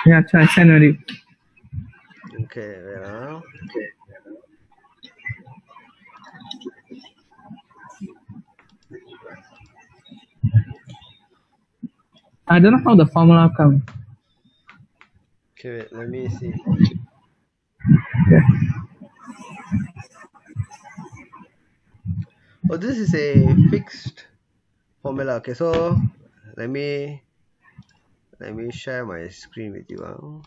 Yeah, I send already. Okay, wait now. I don't know how the formula come. Okay, wait, let me see. Yeah. Oh, this is a fixed formula. Okay, so let me share my screen with you.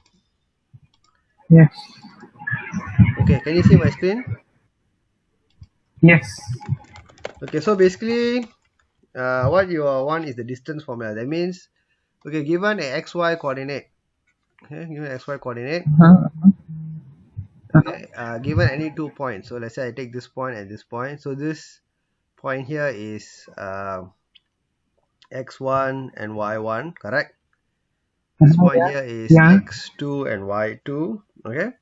Yes. Okay, can you see my screen? Yes. Okay, so basically, what you want is the distance formula. That means, okay, given a xy coordinate, okay, given xy coordinate, okay, given any 2 points. So let's say I take this point and this point. So this point here is x1 and y1, correct? This point here is Yeah. x2 and y2. Okay,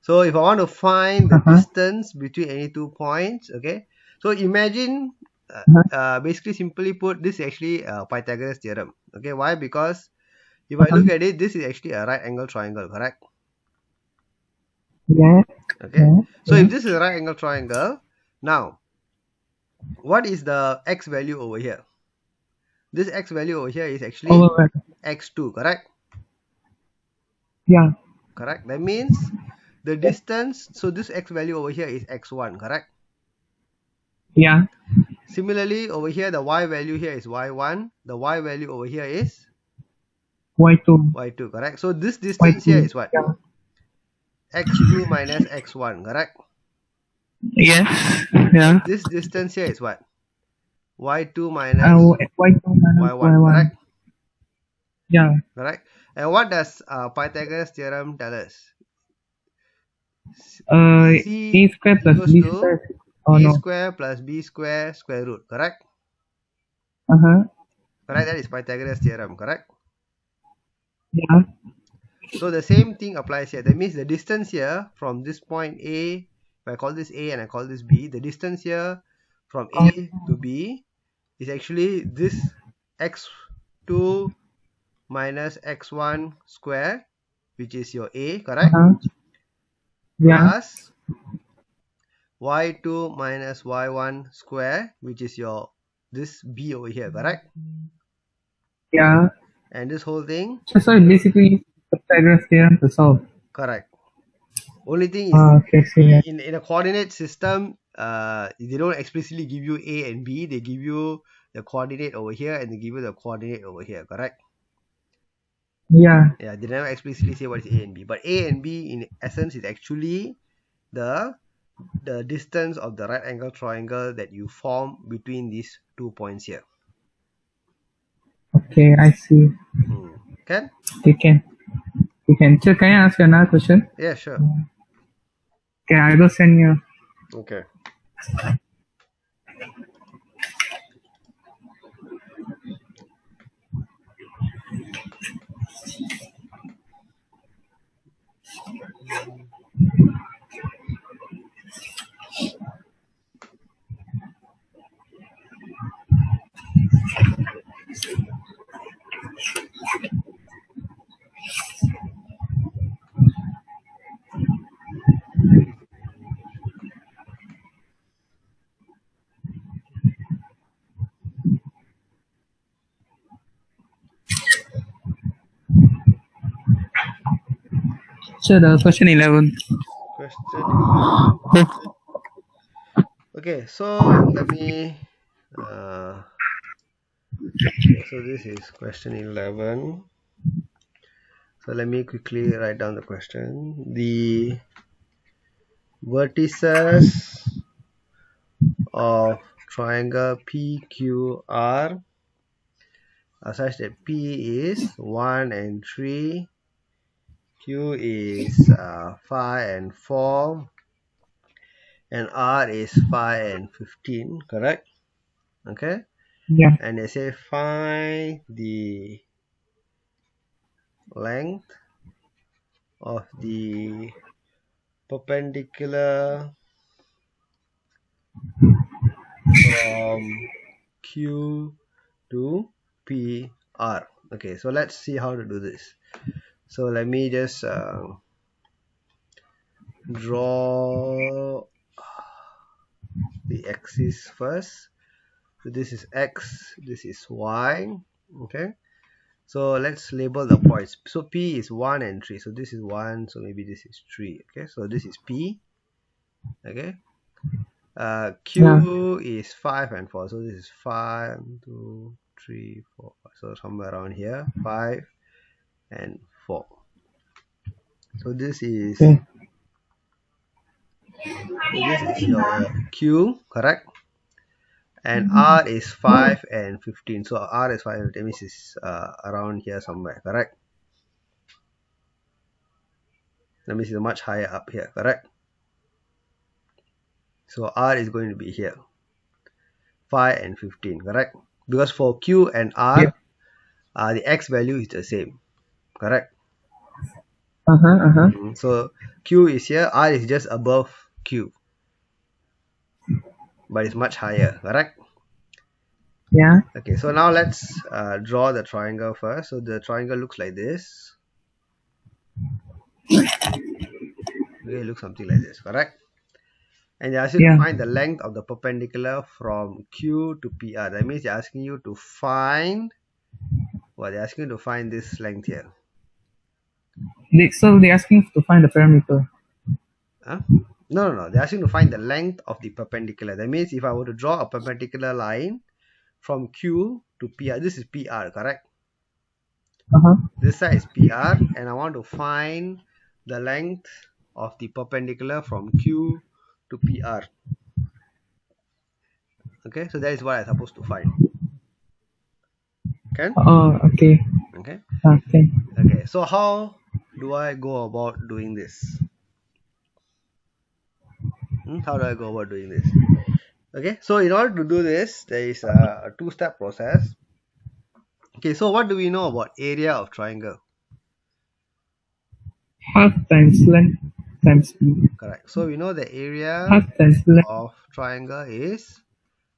so if I want to find the Uh-huh. distance between any 2 points, okay, so imagine basically simply put, this is actually Pythagoras theorem. Okay, why? Because if I look Uh-huh. at it, this is actually a right angle triangle, correct? Yeah. Okay, Yeah. so Yeah. if this is a right angle triangle, now what is the x value over here? This x value over here is actually Over. x2, correct? Yeah. Correct. That means the distance, so this x value over here is x1, correct? Yeah. Similarly, over here, the y value here is y1. The y value over here is Y2. y2, correct? So this distance here Y2. is what? Yeah. x2 minus x1, correct? Yes. Yeah. And this distance here is what? y2 minus Y2 minus y1, Y1. correct? Yeah. Correct. And what does Pythagoras theorem tell us? Uh, C A square is plus equals B to square. Oh a no. square plus b square square root, correct? Uh-huh. Correct. That is Pythagoras theorem, correct? Yeah. So the same thing applies here. That means the distance here from this point A, if I call this A and I call this B, the distance here from Oh, A to B is actually this x2 minus x1 square, which is your A, correct? uh-huh. Yeah. Plus y2 minus y1 square, which is your this B over here, correct? Yeah. And this whole thing, So basically Pythagoras theorem to solve. correct. Only thing is Okay, so yeah. in a coordinate system, they don't explicitly give you A and B. They give you the coordinate over here and they give you the coordinate over here, correct? Yeah. Yeah, they never explicitly say what is A and B. But A and B in essence is actually the distance of the right angle triangle that you form between these 2 points here. Okay, I see. Can? You can. You can. So can I ask you another question? Yeah, sure. Okay, I will send you. Okay. So the question 11. Question 11. Oh, Okay, so let me okay, so this is question 11. So let me quickly write down the question. The vertices of triangle PQR are such that P is 1 and 3, Q is 5 and 4, and R is 5 and 15, correct? Okay, yeah. and they say find the length of the perpendicular from Q to PR. Okay, so let's see how to do this. So let me just draw the axis first. So this is x, this is y. Okay, so let's label the points. So P is 1 and 3. So this is 1, so maybe this is 3. Okay, so this is P. Okay, Q is 5 and 4. So this is 5, 2, 3, 4. So somewhere around here, 5 and 4. So this is your Q, correct? And R is 5 and 15. So R is 5 and 15 means is around here somewhere, correct? That means it's much higher up here, correct? So R is going to be here, 5 and 15, correct? Because for Q and R, the X value is the same, correct? So Q is here, R is just above Q, but it's much higher, correct? Yeah. Okay, so now let's draw the triangle first. So the triangle looks like this. Okay, it looks something like this, correct? And they're asking you to find the length of the perpendicular from Q to PR. That means they're asking you to find, well, they're asking you to find this length here. So they're asking to find the perimeter. Huh? No. They're asking to find the length of the perpendicular. That means if I were to draw a perpendicular line from Q to PR, this is PR, correct? This side is PR, and I want to find the length of the perpendicular from Q to PR. Okay, so that is what I'm supposed to find. Okay? Oh, okay. Okay. Okay. Okay, so how do I go about doing this? How do I go about doing this? Okay, so in order to do this, there is a two-step process. Okay, so what do we know about area of triangle? Half times length times B. Correct. So we know the area Half times length of triangle is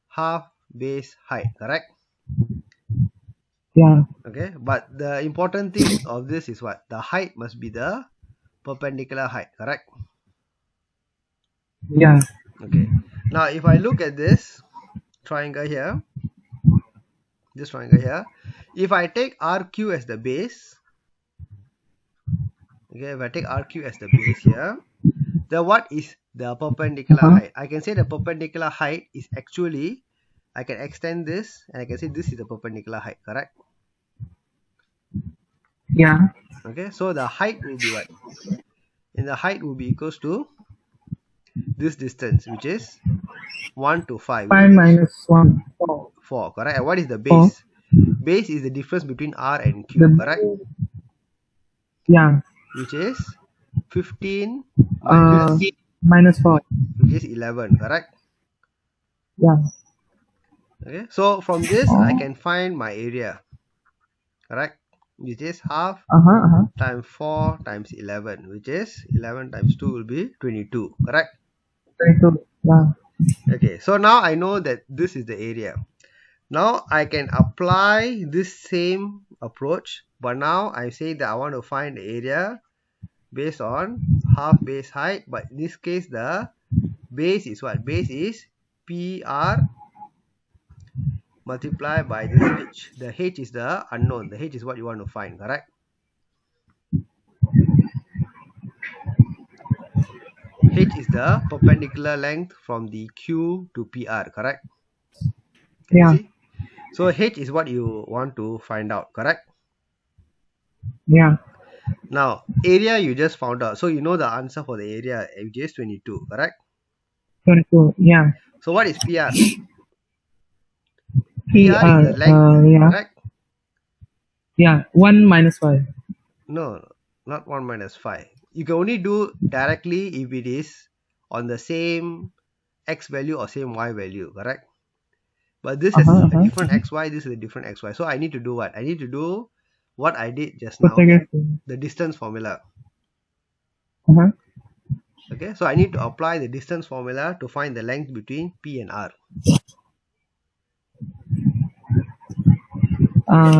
half base height, correct? Yeah. Okay, but the important thing of this is what? The height must be the perpendicular height, correct? Yeah. Okay, now if I look at this triangle here, if I take RQ as the base, okay, if I take RQ as the base here, then what is the perpendicular height? I can say the perpendicular height is actually, I can extend this and I can say this is the perpendicular height, correct? Yeah. Okay, so the height will be what? And the height will be equals to this distance, which is 1 to 5. 5 minus 1, 4. 4, correct? And what is the base? Base is the difference between R and Q, correct? Yeah. Which is 15 minus 4. Which is 11, correct? Yeah. Okay, so from this, I can find my area, correct? Which is half times 4 times 11, which is 11 times 2 will be 22, correct? 22, yeah. Okay, so now I know that this is the area. Now I can apply this same approach, but now I say that I want to find the area based on half base height, but in this case the base is what? Base is PR multiplied by this H. The H is the unknown. The H is what you want to find, correct? H is the perpendicular length from the Q to PR, correct? Can you see? So H is what you want to find out, correct? Yeah. Now, area you just found out. So you know the answer for the area, which is 22, correct? 22, yeah. So what is PR? PR is the length, correct? Yeah, 1 minus 5. No, not 1 minus 5. You can only do directly if it is on the same X value or same Y value, correct? But this is a different XY, this is a different XY. So I need to do what? I need to do what I did just now, the distance formula. Okay, so I need to apply the distance formula to find the length between P and R.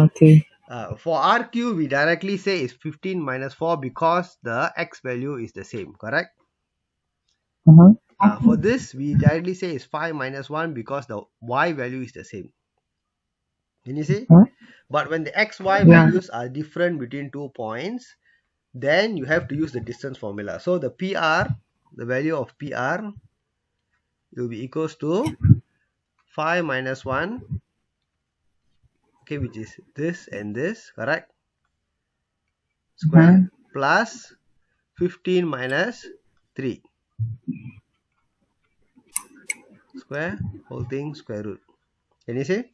Okay. For R cube, we directly say is 15 minus 4 because the x value is the same, correct? For this, we directly say is 5 minus 1 because the y value is the same. Can you see? But when the xy values are different between 2 points, then you have to use the distance formula. So the PR, the value of PR will be equals to 5 minus 1, okay, which is this and this, correct? Square plus 15 minus 3 square whole thing square root. Can you see?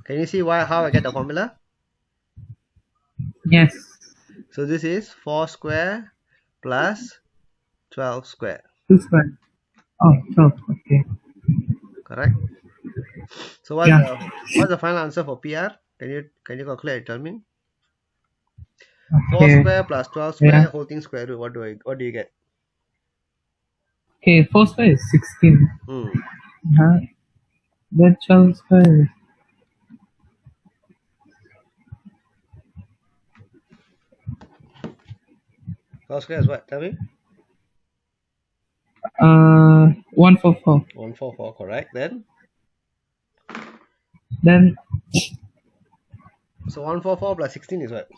Can you see how I get the formula? Yes. So this is 4 square plus 12 square. 2 square. Oh, 12. Okay. Correct. So what's the final answer for PR? Can you calculate and tell me? 4 square plus 12 square whole thing square root. What do you get? Okay, 4 square is 16. Then 12 square is 12 square is what? Tell me. 144. 144, correct. Then so 144 plus 16 is what?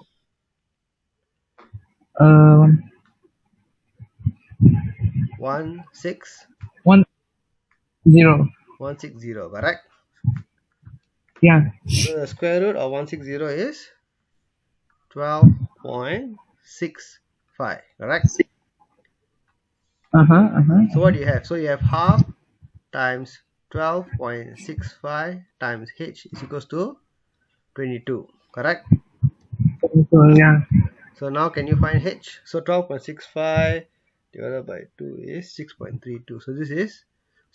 160, correct? Yeah. So the square root of 160 is 12.65, correct? So what do you have? So you have half times 12.65 times h is equals to 22, correct? Yeah. So now can you find h? So 12.65 divided by 2 is 6.32. So this is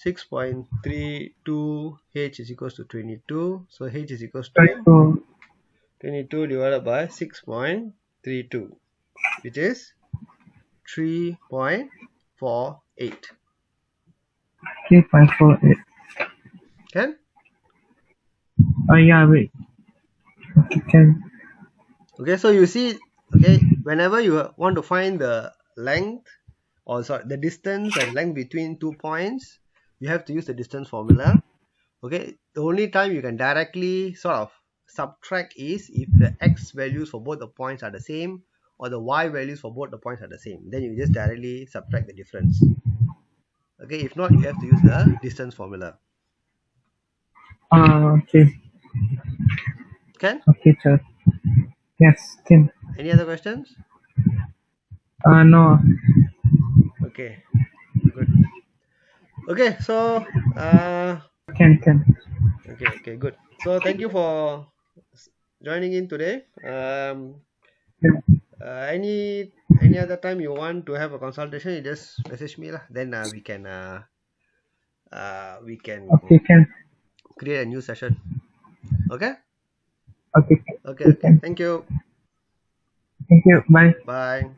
6.32, h is equals to 22. So h is equals to 22 divided by 6.32, which is 3.48. 3.48. Can? Yeah, wait. Can. Okay, so you see, okay, whenever you want to find the length, or sorry, the distance and length between 2 points, you have to use the distance formula. Okay, the only time you can directly sort of subtract is if the x values for both the points are the same, or the y values for both the points are the same. Then you just directly subtract the difference. Okay, if not, you have to use the distance formula. Okay. Can? Okay, sir. Yes, can. Any other questions? No. Okay, good. Okay, so Can. Okay, good. So thank you for joining in today. Any other time you want to have a consultation, you just message me lah. Then we can Okay, can. create a new session. Okay. Okay. Okay. Thank you. Thank you. Bye. Bye.